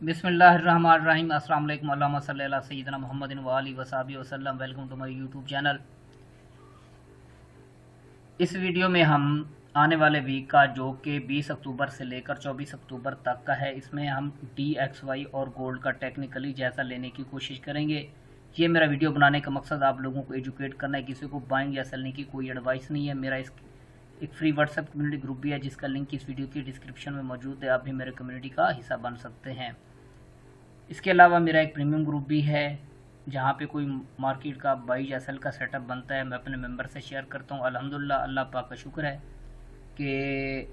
बिस्मिल्लाहिर्रहमानिर्रहीम। अस्सलाम वालेकुम। अल्लाहुम्मा सल्लि अला सय्यिदिना मुहम्मदिन व आलिहि व सहाबिहि वसल्लम। Welcome to my YouTube channel. इस वीडियो में हम आने वाले वीक का जो कि 20 अक्टूबर से लेकर 24 अक्टूबर तक का है, इसमें हम DXY और गोल्ड का टेक्निकली जायज़ा लेने की कोशिश करेंगे। ये मेरा वीडियो बनाने का मकसद आप लोगों को एजुकेट करना है, किसी को बाइंग या सेलिंग की कोई एडवाइस नहीं है। मेरा एक फ्री व्हाट्सएप कम्युनिटी ग्रुप भी है जिसका लिंक इस वीडियो की डिस्क्रिप्शन में मौजूद है। आप भी मेरे कम्युनिटी का हिस्सा बन सकते हैं। इसके अलावा मेरा एक प्रीमियम ग्रुप भी है जहाँ पे कोई मार्केट का बाई या सेल का सेटअप बनता है, मैं अपने मेंबर से शेयर करता हूँ। अल्हम्दुलिल्लाह, अल्लाह पाक का शुक्र है कि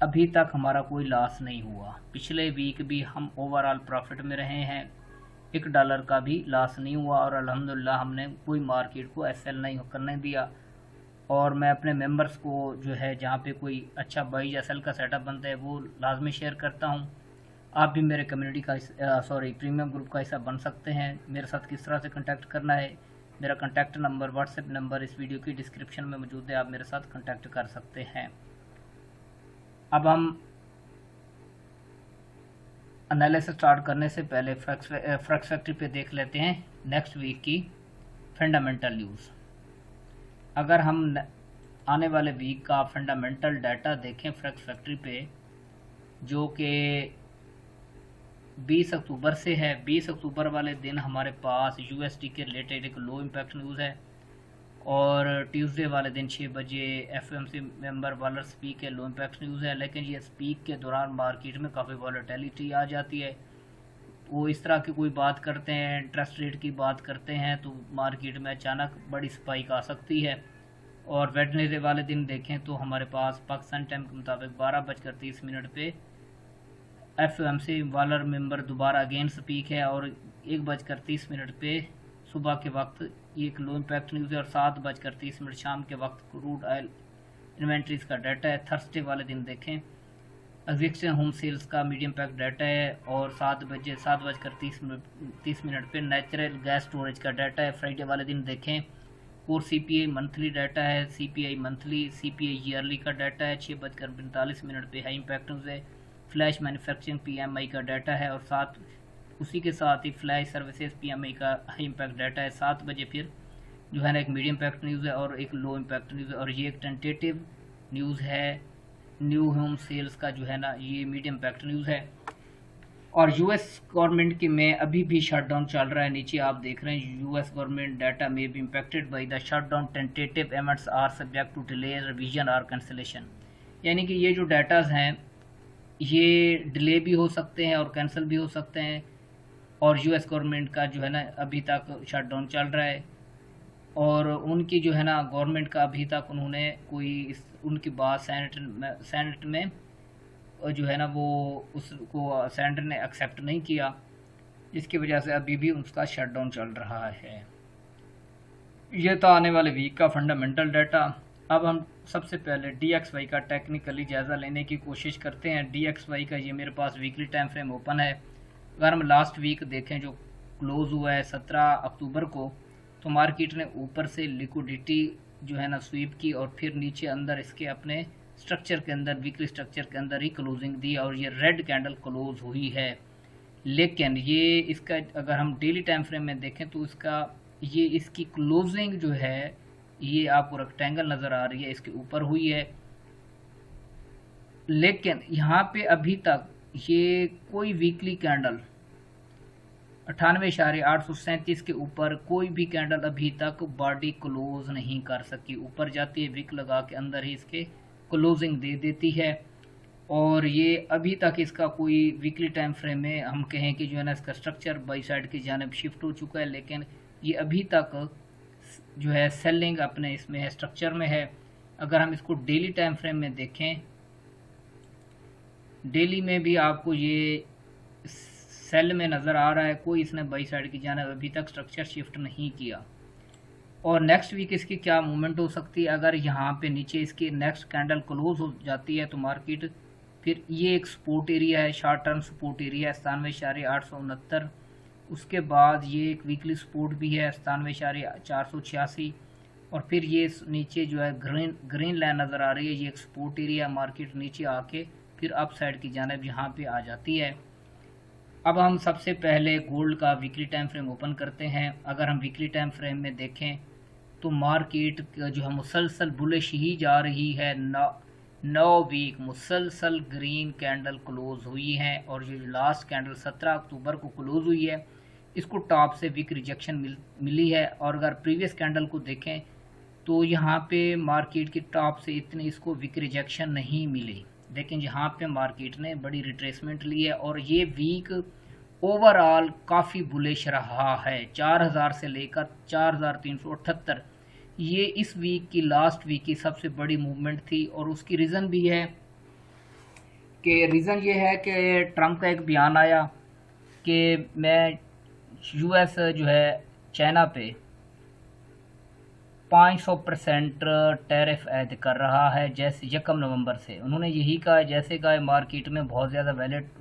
अभी तक हमारा कोई लॉस नहीं हुआ। पिछले वीक भी हम ओवरऑल प्रॉफिट में रहे हैं, $1 का भी लॉस नहीं हुआ और अल्हम्दुलिल्लाह हमने कोई मार्केट को एसएल नहीं करने दिया। और मैं अपने मेंबर्स को जो है जहाँ पे कोई अच्छा बाई या सेल का सेटअप बनता है वो लाजमी शेयर करता हूँ। आप भी मेरे कम्युनिटी का प्रीमियम ग्रुप का हिस्सा बन सकते हैं। मेरे साथ किस तरह से कांटेक्ट करना है, मेरा कांटेक्ट नंबर, व्हाट्सएप नंबर इस वीडियो की डिस्क्रिप्शन में मौजूद है। आप मेरे साथ कांटेक्ट कर सकते हैं। अब हम एनालिसिस स्टार्ट करने से पहले फ्रैक्स फैक्ट्री पे देख लेते हैं नेक्स्ट वीक की फंडामेंटल न्यूज़। अगर हम आने वाले वीक का फंडामेंटल डाटा देखें फ्रैक्स फैक्ट्री पे, जो कि 20 अक्टूबर से है, 20 अक्टूबर वाले दिन हमारे पास यूएसडी के रिलेटेड एक लो इम्पैक्ट न्यूज़ है और ट्यूसडे वाले दिन 6 बजे एफओएमसी मेंबर वालर स्पीक के लो इम्पैक्ट न्यूज़ है। लेकिन ये स्पीक के दौरान मार्केट में काफ़ी वॉलेटिलिटी आ जाती है। वो इस तरह की कोई बात करते हैं, इंटरेस्ट रेट की बात करते हैं, तो मार्केट में अचानक बड़ी स्पाइक आ सकती है। और वेडनेसडे वाले दिन देखें तो हमारे पास पाकिस्तान टाइम के मुताबिक 12:30 पे एफओएमसी वालर मेंबर दोबारा अगेन स्पीक है और 1:30 पे सुबह के वक्त ये एक लो इम्पैक्ट न्यूज़ है। और 7:30 शाम के वक्त क्रूड ऑयल इन्वेंट्रीज का डाटा है। थर्सडे वाले दिन देखें एग्जिस्टिंग होम सेल्स का मीडियम पैक डाटा है और 7:30 पे नेचुरल गैस स्टोरेज का डाटा है। फ्राइडे वाले दिन देखें कोर सीपीआई मंथली डाटा है, सीपीआई मंथली, सीपीआई ईयरली का डाटा है। 6:45 पे हाई इम्पैक्ट न्यूज़ है, फ्लैश मैन्युफैक्चरिंग पीएमआई का डाटा है और उसी के साथ ही फ्लैश सर्विसेज पीएमआई का हाई इम्पैक्ट डाटा है। 7 बजे फिर जो है ना एक मीडियम इम्पैक्ट न्यूज़ है और एक लो इम्पैक्ट न्यूज़ है। और ये एक टेंटेटिव न्यूज़ है, न्यू होम सेल्स का जो है ना ये मीडियम इम्पैक्ट न्यूज़ है। और यूएस गवर्नमेंट की में अभी भी शटडाउन चल रहा है। नीचे आप देख रहे हैं यूएस गवर्नमेंट डाटा में भी impacted by the shutdown, tentative amounts are subject to delay, revision और कैंसिलेशन। यानी कि ये जो डाटाज हैं ये डिले भी हो सकते हैं और कैंसिल भी हो सकते हैं। और यूएस गवर्नमेंट का जो है ना अभी तक शटडाउन चल रहा है और उनकी जो है ना गवर्नमेंट का अभी तक उन्होंने कोई उनकी बात सेनेट में जो है ना वो उसको सेनेट ने एक्सेप्ट नहीं किया, जिसकी वजह से अभी भी उसका शटडाउन चल रहा है। ये था आने वाले वीक का फंडामेंटल डाटा। अब हम सबसे पहले DXY का टेक्निकली जायज़ा लेने की कोशिश करते हैं। DXY का ये मेरे पास वीकली टाइम फ्रेम ओपन है। अगर हम लास्ट वीक देखें जो क्लोज हुआ है 17 अक्टूबर को, तो मार्केट ने ऊपर से लिक्विडिटी जो है ना स्वीप की और फिर नीचे अंदर इसके अपने स्ट्रक्चर के अंदर, वीकली स्ट्रक्चर के अंदर ही क्लोजिंग दी और ये रेड कैंडल क्लोज हुई है। लेकिन ये इसका अगर हम डेली टाइम फ्रेम में देखें तो इसकी क्लोजिंग जो है ये आपको रेक्टेंगल नज़र आ रही है, इसके ऊपर हुई है। लेकिन यहाँ पे अभी तक ये कोई वीकली कैंडल 98,837 के ऊपर कोई भी कैंडल अभी तक बॉडी क्लोज नहीं कर सकी। ऊपर जाती है विक लगा के अंदर ही इसके क्लोजिंग दे देती है। और ये अभी तक इसका कोई वीकली टाइम फ्रेम में हम कहें कि जो है ना इसका स्ट्रक्चर बाई साइड की जानिब शिफ्ट हो चुका है, लेकिन ये अभी तक जो है सेलिंग अपने इसमें है, स्ट्रक्चर में है। अगर हम इसको डेली टाइम फ्रेम में देखें, डेली में भी आपको ये सेल में नज़र आ रहा है, कोई इसने बाई साइड की जानिब अभी तक स्ट्रक्चर शिफ्ट नहीं किया। और नेक्स्ट वीक इसकी क्या मूवमेंट हो सकती है, अगर यहाँ पे नीचे इसकी नेक्स्ट कैंडल क्लोज हो जाती है तो मार्केट फिर ये एक सपोर्ट एरिया है, शॉर्ट टर्म सपोर्ट एरिया है 97,869। उसके बाद ये एक वीकली सपोर्ट भी है 97,486 और फिर ये नीचे जो है ग्रीन लाइन नज़र आ रही है, ये एक सपोर्ट एरिया। मार्केट नीचे आके फिर अप साइड की जानिब यहाँ पे आ जाती है। अब हम सबसे पहले गोल्ड का वीकली टाइम फ्रेम ओपन करते हैं। अगर हम वीकली टाइम फ्रेम में देखें तो मार्केट जो है मुसलसल बुलिश ही जा रही है। 9 वीक मुसलसल ग्रीन कैंडल क्लोज हुई है और जो लास्ट कैंडल 17 अक्टूबर को क्लोज हुई है इसको टॉप से वीक रिजेक्शन मिली है। और अगर प्रीवियस कैंडल को देखें तो यहाँ पे मार्केट की टॉप से इतनी इसको वीक रिजेक्शन नहीं मिली, लेकिन यहाँ पे मार्केट ने बड़ी रिट्रेसमेंट ली है और ये वीक ओवरऑल काफ़ी बुलिश रहा है। 4000 से लेकर 4378 ये इस वीक की लास्ट वीक की सबसे बड़ी मूवमेंट थी। और उसकी रीज़न भी है कि ट्रंप का एक बयान आया कि मैं यूएस जो है चाइना पे 500% टैरिफ ऐड कर रहा है जैसे 1 नवंबर से। उन्होंने यही कहा, जैसे कहा मार्केट में बहुत ज़्यादा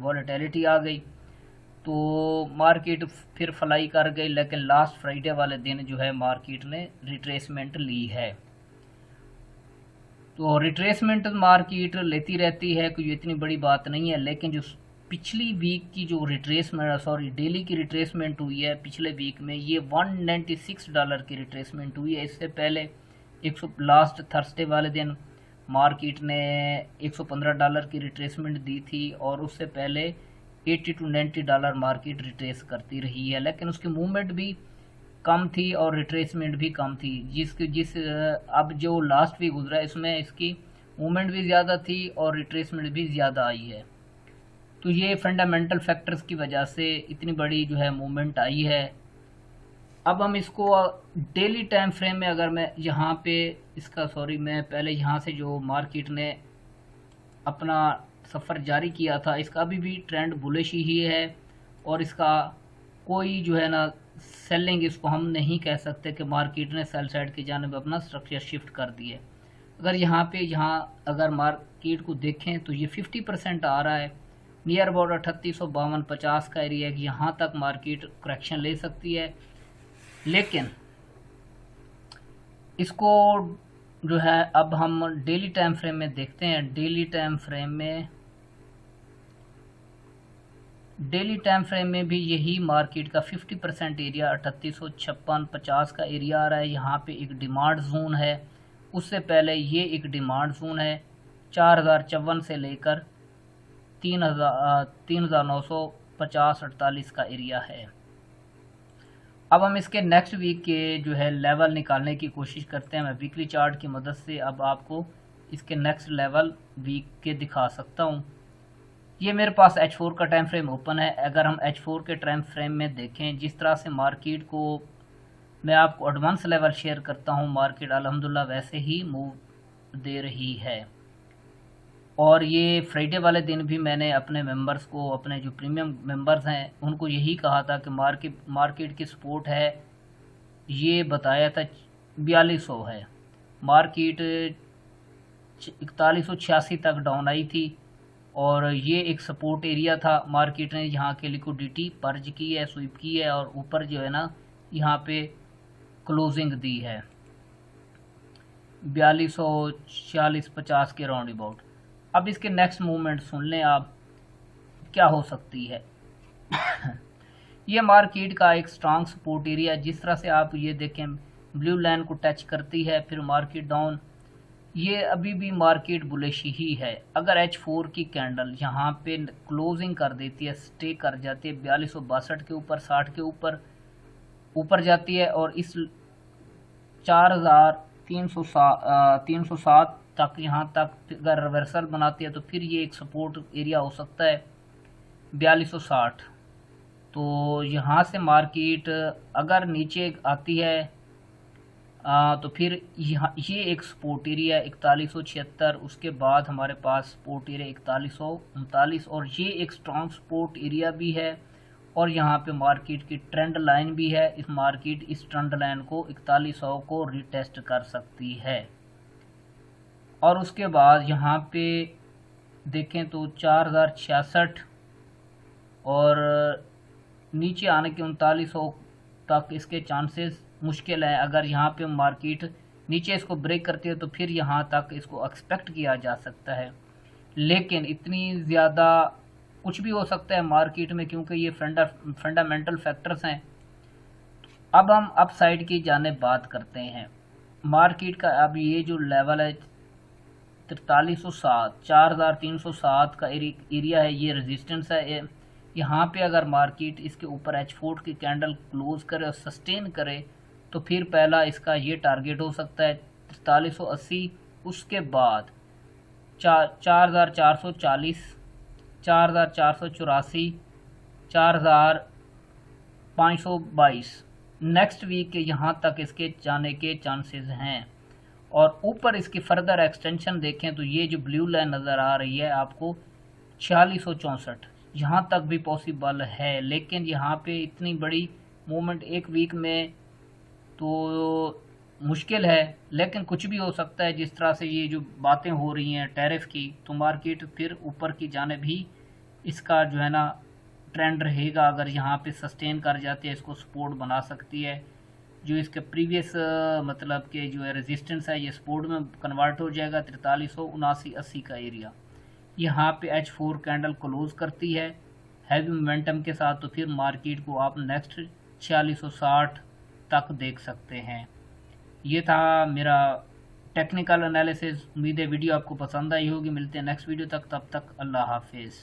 वॉलेटिलिटी आ गई तो मार्केट फिर फ्लाई कर गई, लेकिन लास्ट फ्राइडे वाले दिन जो है मार्केट ने रिट्रेसमेंट ली है। तो रिट्रेसमेंट मार्केट लेती रहती है, कोई इतनी बड़ी बात नहीं है। लेकिन जो पिछली वीक की जो डेली की रिट्रेसमेंट हुई है पिछले वीक में, ये $196 की रिट्रेसमेंट हुई है। इससे पहले लास्ट थर्सडे वाले दिन मार्केट ने $115 की रिट्रेसमेंट दी थी और उससे पहले $80 to $90 मार्केट रिट्रेस करती रही है, लेकिन उसकी मूवमेंट भी कम थी और रिट्रेसमेंट भी कम थी। अब जो लास्ट वीक गुजरा है इसमें इसकी मूवमेंट भी ज़्यादा थी और रिट्रेसमेंट भी ज़्यादा आई है। तो ये फंडामेंटल फैक्टर्स की वजह से इतनी बड़ी जो है मूवमेंट आई है। अब हम इसको डेली टाइम फ्रेम में अगर मैं यहाँ पे मैं पहले यहाँ से जो मार्केट ने अपना सफ़र जारी किया था, इसका अभी भी ट्रेंड बुलिश ही है और इसका कोई जो है ना सेलिंग इसको हम नहीं कह सकते कि मार्केट ने सेल साइड की जानिब अपना स्ट्रक्चर शिफ्ट कर दिए। अगर अगर मार्केट को देखें तो ये 50% आ रहा है, नियर अबाउट 3852-50 का एरिया है। यहाँ तक मार्केट करेक्शन ले सकती है, लेकिन इसको जो है अब हम डेली टाइम फ्रेम में देखते हैं। डेली टाइम फ्रेम में भी यही मार्केट का 50% एरिया 3856-50 का एरिया आ रहा है। यहाँ पे एक डिमांड जोन है, उससे पहले ये एक डिमांड जोन है 4054 से लेकर 3950-48 का एरिया है। अब हम इसके नेक्स्ट वीक के जो है लेवल निकालने की कोशिश करते हैं। मैं वीकली चार्ट की मदद से अब आपको इसके नेक्स्ट लेवल वीक के दिखा सकता हूँ। ये मेरे पास H4 का टाइम फ्रेम ओपन है। अगर हम H4 के टाइम फ्रेम में देखें, जिस तरह से मार्केट को मैं आपको एडवांस लेवल शेयर करता हूँ, मार्केट अल्हम्दुलिल्लाह वैसे ही मूव दे रही है। और ये फ्राइडे वाले दिन भी मैंने अपने मेंबर्स को, अपने जो प्रीमियम मेंबर्स हैं उनको यही कहा था कि मार्केट की सपोर्ट है, ये बताया था 4200 है। मार्केट 4186 तक डाउन आई थी और ये एक सपोर्ट एरिया था। मार्केट ने यहाँ के लिक्विडिटी पर्ज की है, स्वीप की है और ऊपर जो है ना यहाँ पे क्लोजिंग दी है 4240-50 के राउंड अबाउट। अब इसके नेक्स्ट मूवमेंट सुन लें आप, क्या हो सकती है। ये मार्केट का एक स्ट्रांग सपोर्ट एरिया, जिस तरह से आप ये देखें ब्लू लाइन को टच करती है फिर मार्केट डाउन, ये अभी भी मार्केट बुलिश ही है। अगर H4 की कैंडल यहाँ पे क्लोजिंग कर देती है, स्टे कर जाती है 4262 के ऊपर, 60 के ऊपर जाती है और इस 4307 तक यहाँ तक अगर रिवर्सल बनाती है तो फिर ये एक सपोर्ट एरिया हो सकता है 4260। तो यहाँ से मार्केट अगर नीचे आती है तो फिर ये एक सपोर्ट एरिया 4176, उसके बाद हमारे पास सपोर्ट एरिया 4139 और ये एक स्ट्रॉन्ग सपोर्ट एरिया भी है। और यहाँ पे मार्केट की ट्रेंड लाइन भी है। मार्केट इस ट्रेंड लाइन को 4100 को रिटेस्ट कर सकती है। और उसके बाद यहाँ पे देखें तो 4066 और नीचे आने के 3900 तक इसके चांसेस मुश्किल है। अगर यहाँ पे मार्केट नीचे इसको ब्रेक करती है तो फिर यहाँ तक इसको एक्सपेक्ट किया जा सकता है, लेकिन इतनी ज़्यादा कुछ भी हो सकता है मार्केट में, क्योंकि ये फंडामेंटल फैक्टर्स हैं। अब हम अप साइड की जानिब बात करते हैं। मार्केट का अब ये जो लेवल है 4307, 4307 का एरिया है, ये रेजिस्टेंस है। यहाँ पे अगर मार्केट इसके ऊपर H4 की कैंडल क्लोज करे और सस्टेन करे तो फिर पहला इसका ये टारगेट हो सकता है 4380। उसके बाद 4440, 4484, 4522 नेक्स्ट वीक के यहाँ तक इसके जाने के चांसेस हैं। और ऊपर इसकी फर्दर एक्सटेंशन देखें तो ये जो ब्लू लाइन नज़र आ रही है आपको 4664, यहाँ तक भी पॉसिबल है। लेकिन यहाँ पे इतनी बड़ी मूवमेंट एक वीक में तो मुश्किल है, लेकिन कुछ भी हो सकता है। जिस तरह से ये जो बातें हो रही हैं टैरिफ की, तो मार्केट फिर ऊपर की जाने भी इसका जो है ना ट्रेंड रहेगा। अगर यहाँ पे सस्टेन कर जाते हैं, इसको सपोर्ट बना सकती है। जो इसके प्रीवियस मतलब के जो है रेजिस्टेंस है, ये सपोर्ट में कन्वर्ट हो जाएगा 4379-80 का एरिया। यहाँ पे H4 कैंडल क्लोज करती है हैवी मोमेंटम के साथ, तो फिर मार्केट को आप नेक्स्ट 4660 तक देख सकते हैं। ये था मेरा टेक्निकल एनालिसिस। उम्मीद है वीडियो आपको पसंद आई होगी। मिलते हैं नेक्स्ट वीडियो तक, तब तक अल्लाह हाफिज़।